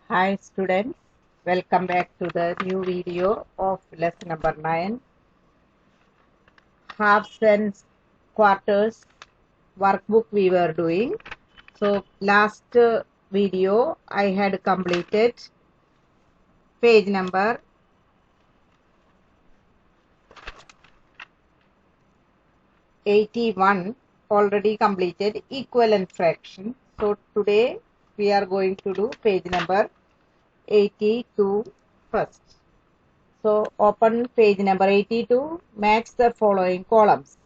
Hi students, welcome back to the new video of lesson number 9, halves and quarters workbook we were doing. So last video I had completed page number 81, already completed equivalent fraction. So today we are going to do page number 82 first. So open page number 82, match the following columns.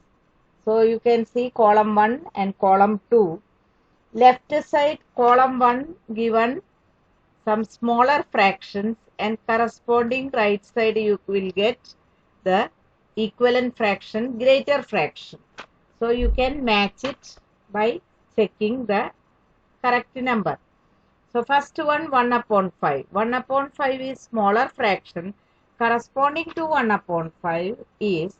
So you can see column 1 and column 2. Left side column 1 given some smaller fractions and corresponding right side you will get the equivalent fraction, greater fraction. So you can match it by checking the correct number. So first one 1 upon 5. 1 upon 5 is smaller fraction. Corresponding to 1 upon 5 is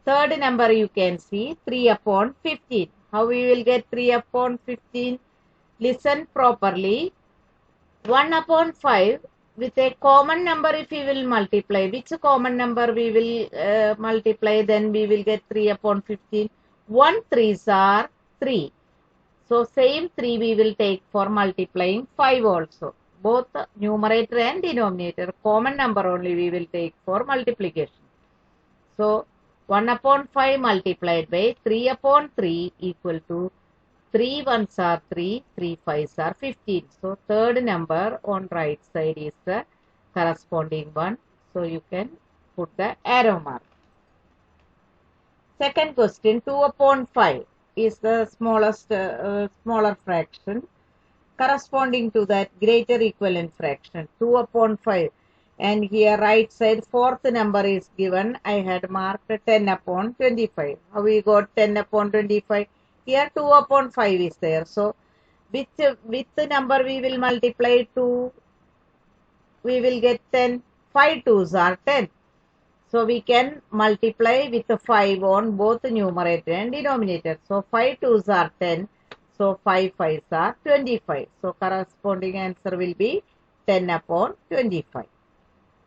third number you can see 3 upon 15. How we will get 3 upon 15? Listen properly. 1 upon 5 with a common number if we will multiply. Which common number we will multiply? Then we will get 3 upon 15. 1 3s are 3. So same 3 we will take for multiplying 5 also. Both numerator and denominator common number only we will take for multiplication. So 1 upon 5 multiplied by 3 upon 3 equal to 3 1s are 3, 3 5s are 15. So third number on right side is the corresponding one. So you can put the arrow mark. Second question, 2 upon 5 is the smallest smaller fraction corresponding to that greater equivalent fraction 2 upon 5, and here right side fourth number is given. I had marked 10 upon 25. How we got 10 upon 25? Here 2 upon 5 is there. So with the number we will multiply 2, we will get 10. 5 2s are 10. So we can multiply with the 5 on both numerator and denominator. So 5 2s are 10. So 5 5s are 25. So corresponding answer will be 10 upon 25.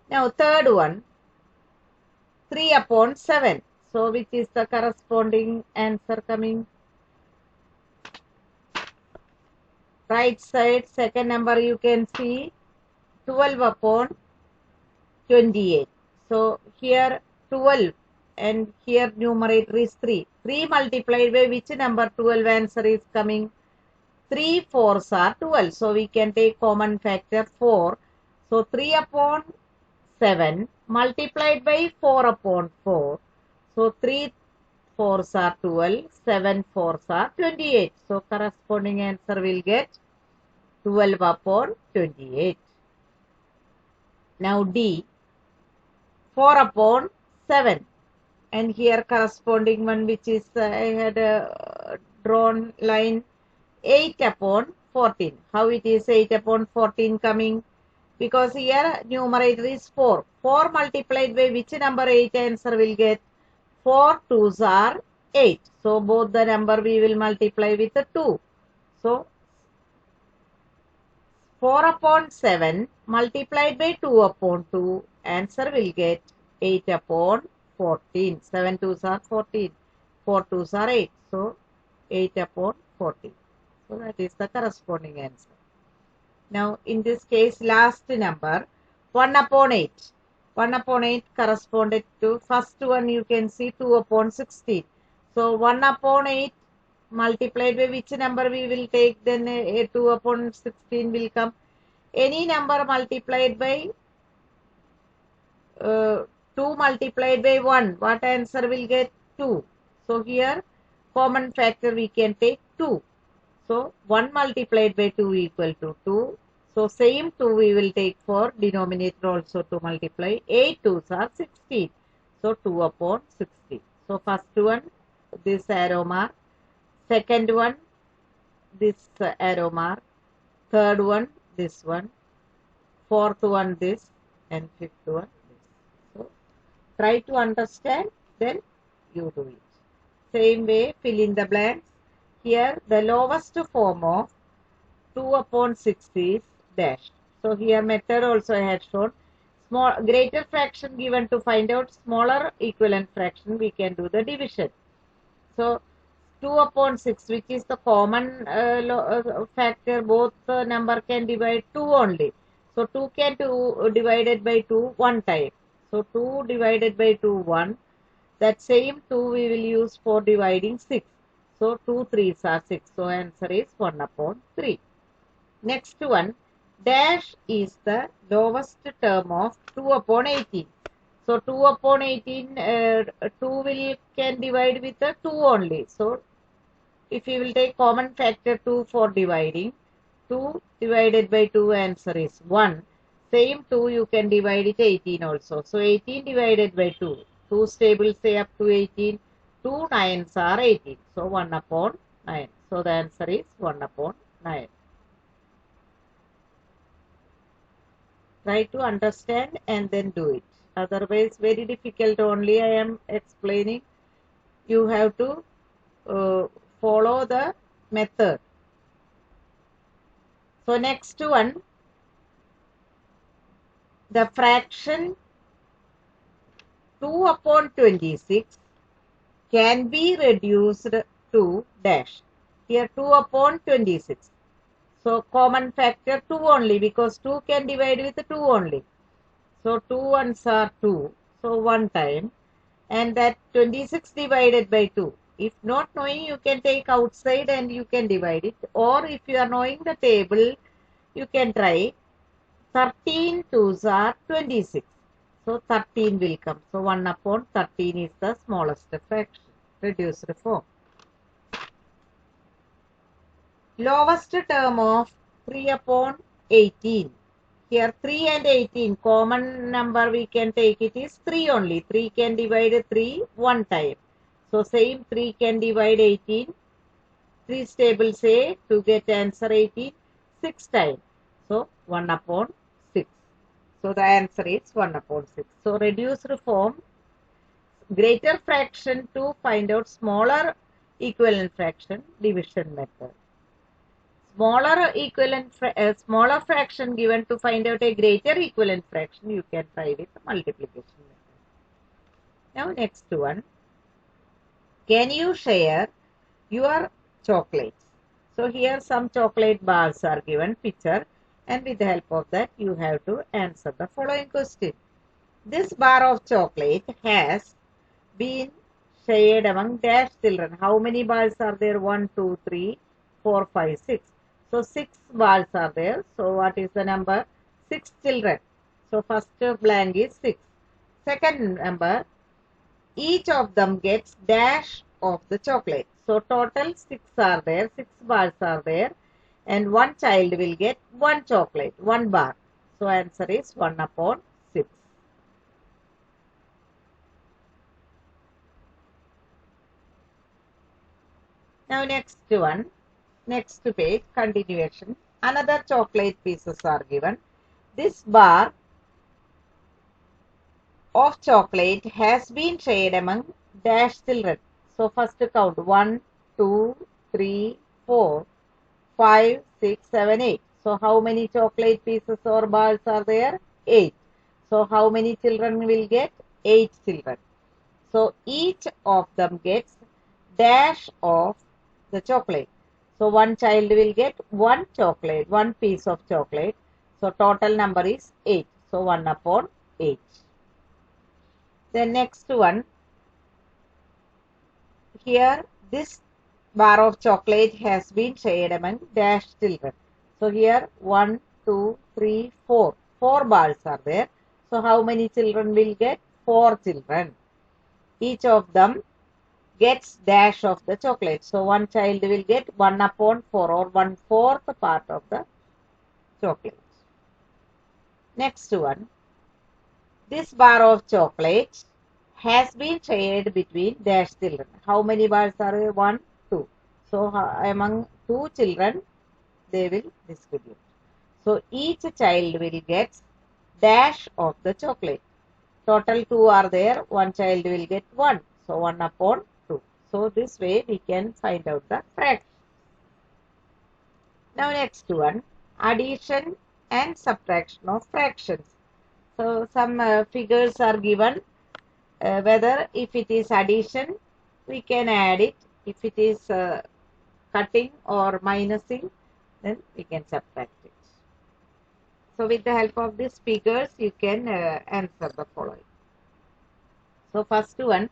Now third one, 3 upon 7. So which is the corresponding answer coming? Right side second number you can see 12 upon 28. So here 12 and here numerator is 3. 3 multiplied by which number 12 answer is coming? 3 4s are 12. So we can take common factor 4. So 3 upon 7 multiplied by 4 upon 4. So 3 4s are 12. 7 4s are 28. So corresponding answer will get 12 upon 28. Now D, 4 upon 7, and here corresponding one which is I had drawn line 8 upon 14. How it is 8 upon 14 coming? Because here numerator is 4. 4 multiplied by which number 8 answer will get? 4 2s are 8. So both the number we will multiply with a 2. So 4 upon 7 multiplied by 2 upon 2, answer will get 8 upon 14. 7 2s are 14. 4 2s are 8. So 8 upon 14. So that is the corresponding answer. Now in this case last number 1 upon 8. 1 upon 8 corresponded to first one you can see 2 upon 16. So 1 upon 8 multiplied by which number we will take, then 2 upon 16 will come. Any number multiplied by 2 multiplied by 1, what answer will get? 2. So here common factor we can take 2. So 1 multiplied by 2 equal to 2. So same 2 we will take for denominator also to multiply. 8 2s are 16. So 2 upon 16. So first one this arrow mark. Second one this arrow mark. Third one this one. Fourth one this. And fifth one this. So try to understand, then you do it. Same way fill in the blanks. Here the lowest form of 2 upon 6 is dash. So here method also I had shown. Greater fraction given to find out smaller equivalent fraction, we can do the division. So 2 upon 6, which is the common factor, both number can divide 2 only. So 2 can be divided by 2 one time. So 2 divided by 2 1. That same 2 we will use for dividing 6. So 2 3s are 6. So answer is 1 upon 3. Next one, dash is the lowest term of 2 upon 18. So 2 upon 18, 2 can divide with the 2 only. So if you will take common factor 2 for dividing, 2 divided by 2 answer is 1. Same 2 you can divide it 18 also. So 18 divided by 2. 2 tables say up to 18. 2 9s are 18. So 1 upon 9. So the answer is 1 upon 9. Try to understand and then do it. Otherwise, very difficult only I am explaining. You have to follow the method. So next one, the fraction 2 upon 26 can be reduced to dash. Here 2 upon 26. So common factor 2 only, because 2 can divide with 2 only. So 2 ones are 2. So 1 time. And that 26 divided by 2. If not knowing, you can take outside and you can divide it. Or if you are knowing the table, you can try. 13 2s are 26. So 13 will come. So 1 upon 13 is the smallest fraction, reduced form. Lowest term of 3 upon 18. Here 3 and 18, common number we can take it is 3 only. 3 can divide 3 one time. So same 3 can divide 18. 3 tables say to get answer 18 6 times. So 1 upon 6. So the answer is 1 upon 6. So reduced form, greater fraction to find out smaller equivalent fraction, division method. Smaller fraction given to find out a greater equivalent fraction, you can try with the multiplication method. Now next one, can you share your chocolates? So here some chocolate bars are given picture, and with the help of that you have to answer the following question. This bar of chocolate has been shared among dash children. How many bars are there? 1 2 3 4 5 6. So 6 balls are there. So what is the number? 6 children. So first blank is 6. Second number, each of them gets dash of the chocolate. So total 6 are there. 6 balls are there. And one child will get 1 chocolate, 1 bar. So answer is 1 upon 6. Now next one. Next page, continuation. Another chocolate pieces are given. This bar of chocolate has been shared among dash children. So first count 1, 2, 3, 4, 5, 6, 7, 8. So how many chocolate pieces or bars are there? 8. So how many children will get? 8 children. So each of them gets dash of the chocolate. So one child will get 1 chocolate, 1 piece of chocolate. So total number is 8. So 1 upon 8. The next one, here this bar of chocolate has been shared among dash children. So here 1, 2, 3, 4. 4 bars are there. So how many children will get? 4 children. Each of them gets dash of the chocolate. So one child will get 1 upon 4 or 1/4 part of the chocolate. Next one. This bar of chocolate has been shared between dash children. How many bars are there? 1, 2. So among 2 children, they will distribute. So each child will get dash of the chocolate. Total 2 are there. One child will get 1. So 1 upon 2. So this way we can find out the fraction. Now next one, addition and subtraction of fractions. So some figures are given, whether if it is addition we can add it, if it is cutting or minusing then we can subtract it. So with the help of these figures you can answer the following. So first one,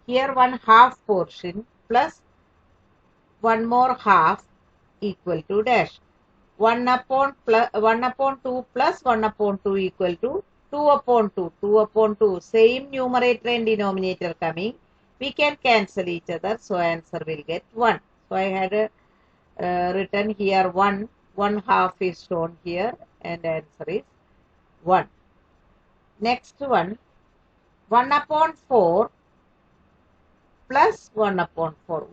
here one half portion plus one more half equal to dash. 1 upon 2 plus 1 upon 2 equal to 2 upon 2. 2 upon 2, same numerator and denominator coming. We can cancel each other, so answer will get 1. So I had written here 1. 1 half is shown here and answer is 1. Next one, 1 upon 4 plus 1 upon 4.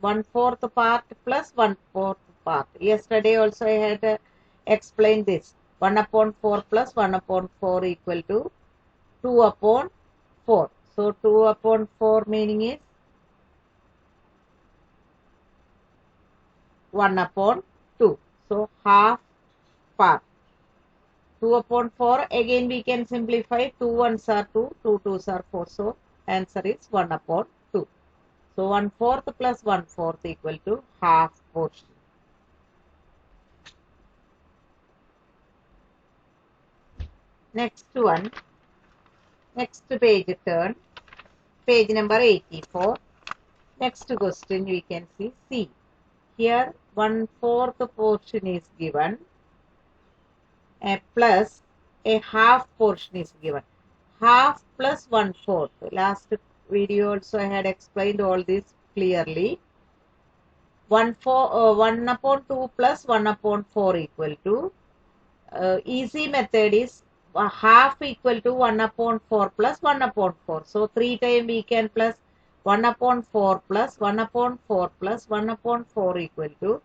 1/4 part plus 1/4 part. Yesterday also I had explained this. 1 upon 4 plus 1 upon 4 equal to 2 upon 4. So 2 upon 4 meaning is 1 upon 2. So half part. 2 upon 4, again we can simplify. 2 ones are 2, 2 twos are 4. So answer is 1 upon 2. So 1/4 plus 1/4 equal to half portion. Next one, next page turn, page number 84. Next question we can see C. Here 1/4 portion is given, plus a half portion is given. Half plus 1/4. Last video also I had explained all this clearly. 1 upon 2 plus 1 upon 4 equal to, easy method is half equal to 1 upon 4 plus 1 upon 4. So 3 times we can plus 1 upon 4 plus 1 upon 4 plus 1 upon 4 equal to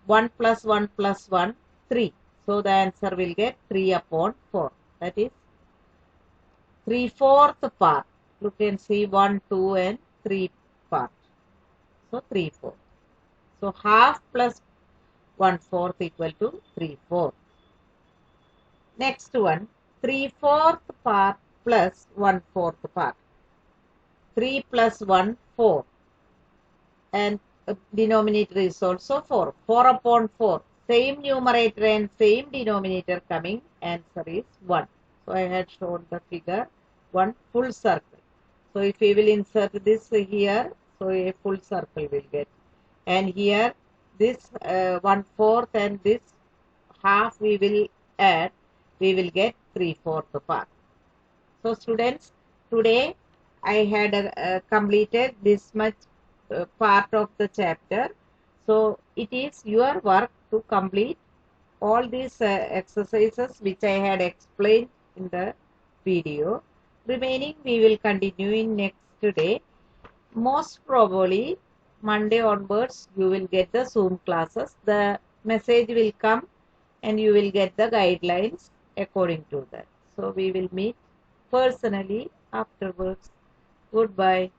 1 plus 1 plus 1, 3. So the answer will get 3 upon 4. That is 3/4 part. You can see 1, 2 and 3 part. So 3/4. So half plus 1/4 equal to 3/4. Next one, 3/4 part plus 1/4 part. 3 plus 1, 4. And denominator is also 4. 4 upon 4. Same numerator and same denominator coming. Answer is 1. So I had shown the figure 1 full circle. So if we will insert this here, so a full circle will get. And here this 1/4 and this half we will add, we will get 3/4 part. So students, today I had completed this much part of the chapter. So it is your work to complete all these exercises which I had explained in the video. Remaining we will continue in next day. Most probably Monday onwards you will get the Zoom classes. The message will come and you will get the guidelines according to that. So we will meet personally afterwards. Goodbye.